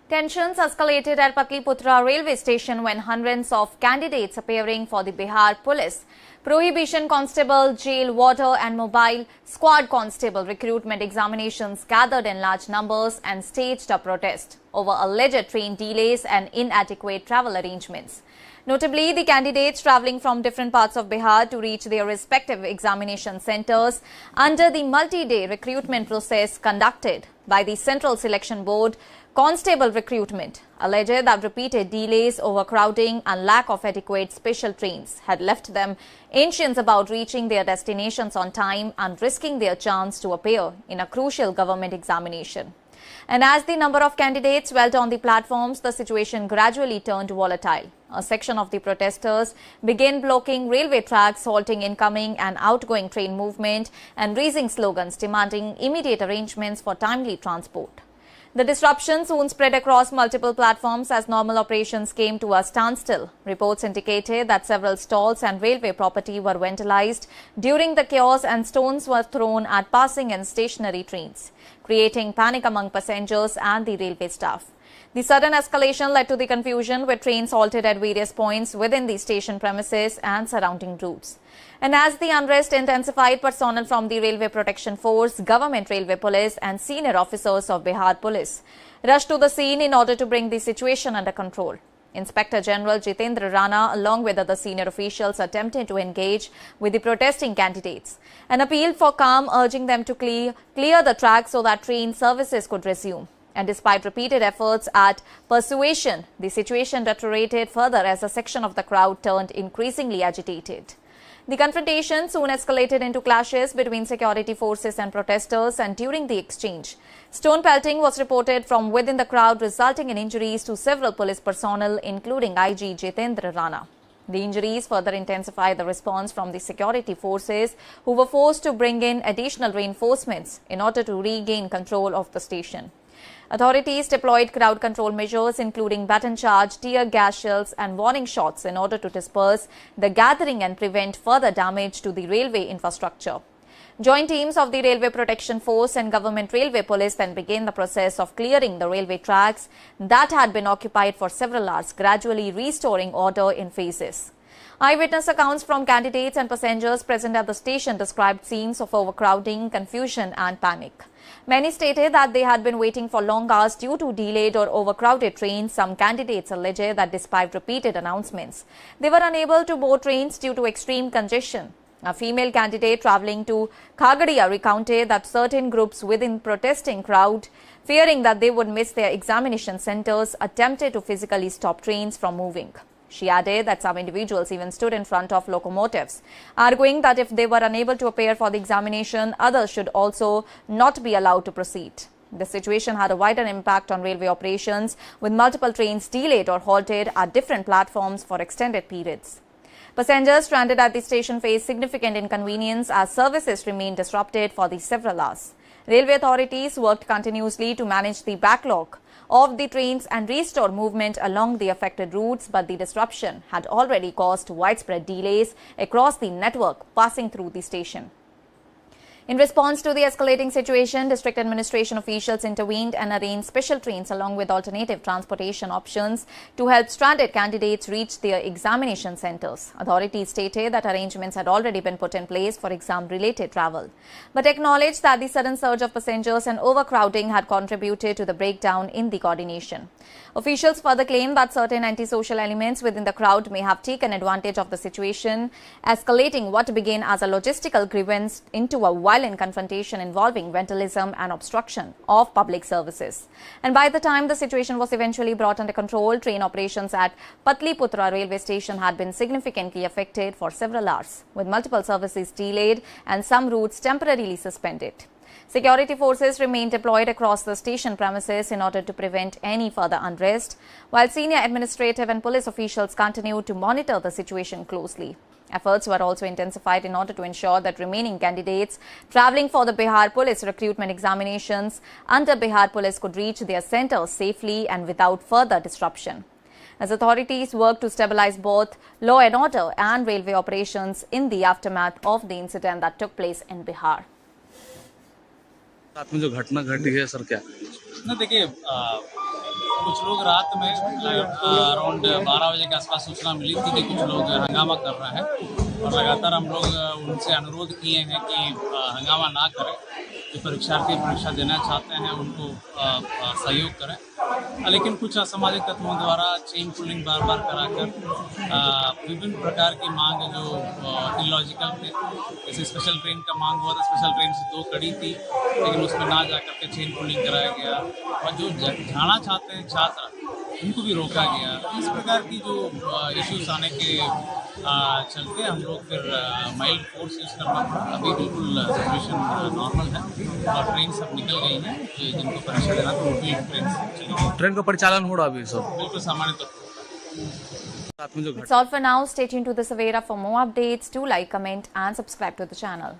Tensions escalated at Patliputra railway station when hundreds of candidates appearing for the Bihar police, prohibition constable, jail, water and mobile squad constable recruitment examinations gathered in large numbers and staged a protest over alleged train delays and inadequate travel arrangements. Notably, the candidates travelling from different parts of Bihar to reach their respective examination centres under the multi-day recruitment process conducted by the Central Selection Board, constable recruitment alleged that repeated delays, overcrowding and lack of adequate special trains had left them anxious about reaching their destinations on time and risking their chance to appear in a crucial government examination. And as the number of candidates swelled on the platforms, the situation gradually turned volatile. A section of the protesters began blocking railway tracks, halting incoming and outgoing train movement and raising slogans demanding immediate arrangements for timely transport. The disruption soon spread across multiple platforms as normal operations came to a standstill. Reports indicated that several stalls and railway property were vandalized during the chaos and stones were thrown at passing and stationary trains, creating panic among passengers and the railway staff. The sudden escalation led to the confusion, with trains halted at various points within the station premises and surrounding routes. And as the unrest intensified, personnel from the Railway Protection Force, Government Railway Police and senior officers of Bihar Police rushed to the scene in order to bring the situation under control. Inspector General Jitendra Rana, along with other senior officials, attempted to engage with the protesting candidates and appealed for calm, urging them to clear the track so that train services could resume. And despite repeated efforts at persuasion, the situation deteriorated further as a section of the crowd turned increasingly agitated. The confrontation soon escalated into clashes between security forces and protesters, and during the exchange, stone pelting was reported from within the crowd, resulting in injuries to several police personnel, including IG Jitendra Rana. The injuries further intensified the response from the security forces, who were forced to bring in additional reinforcements in order to regain control of the station. Authorities deployed crowd control measures, including baton charge, tear gas shells and warning shots in order to disperse the gathering and prevent further damage to the railway infrastructure. Joint teams of the Railway Protection Force and Government Railway Police then began the process of clearing the railway tracks that had been occupied for several hours, gradually restoring order in phases. Eyewitness accounts from candidates and passengers present at the station described scenes of overcrowding, confusion and panic. Many stated that they had been waiting for long hours due to delayed or overcrowded trains. Some candidates alleged that despite repeated announcements, they were unable to board trains due to extreme congestion. A female candidate travelling to Khagadia recounted that certain groups within protesting crowd, fearing that they would miss their examination centres, attempted to physically stop trains from moving. She added that some individuals even stood in front of locomotives, arguing that if they were unable to appear for the examination, others should also not be allowed to proceed. The situation had a wider impact on railway operations, with multiple trains delayed or halted at different platforms for extended periods. Passengers stranded at the station faced significant inconvenience as services remained disrupted for the several hours. Railway authorities worked continuously to manage the backlog of the trains and restore movement along the affected routes, but the disruption had already caused widespread delays across the network passing through the station. In response to the escalating situation, district administration officials intervened and arranged special trains along with alternative transportation options to help stranded candidates reach their examination centres. Authorities stated that arrangements had already been put in place for exam-related travel, but acknowledged that the sudden surge of passengers and overcrowding had contributed to the breakdown in the coordination. Officials further claimed that certain antisocial elements within the crowd may have taken advantage of the situation, escalating what began as a logistical grievance into a violent confrontation involving vandalism and obstruction of public services. And by the time the situation was eventually brought under control, train operations at Patliputra railway station had been significantly affected for several hours, with multiple services delayed and some routes temporarily suspended. Security forces remained deployed across the station premises in order to prevent any further unrest, while senior administrative and police officials continued to monitor the situation closely. Efforts were also intensified in order to ensure that remaining candidates travelling for the Bihar Police recruitment examinations under Bihar Police could reach their centres safely and without further disruption, as authorities worked to stabilize both law and order and railway operations in the aftermath of the incident that took place in Bihar. साथ में जो घटना घटी है sir क्या? ना देखिए कुछ लोग रात में अराउंड 12 बजे के आसपास सूचना मिली थी कि कुछ लोग हंगामा कर रहे हैं और लगातार हम लोग उनसे अनुरोध किए हैं कि हंगामा ना करें। जो परीक्षार्थी परीक्षा देना चाहते हैं उनको सहयोग करें, लेकिन कुछ असामाजिक तत्वों द्वारा चेन पुलिंग बार बार कराकर विभिन्न प्रकार की मांग जो इलॉजिकल थे, जैसे स्पेशल ट्रेन का मांग हुआ था, स्पेशल ट्रेन से 2 कड़ी थी लेकिन उसमें ना जाकर के चेन पुलिंग कराया गया, और जो जाना चाहते हैं छात्र उनको भी रोका गया। इस प्रकार की जो इश्यूज आने के चलते हम लोग फिर माइल्ड फोर्स यूज़ करना पड़ा। अभी बिल्कुल सिचुएशन नॉर्मल है और ट्रेन सब निकल गई हैं। जिनको परीक्षा देना तो वो भी ट्रेन का परिचालन हो रहा अभी सब बिल्कुल सामान्य तौर पर। It's all for now. Stay tuned to the Savera for more updates. Do like, comment and subscribe to the channel.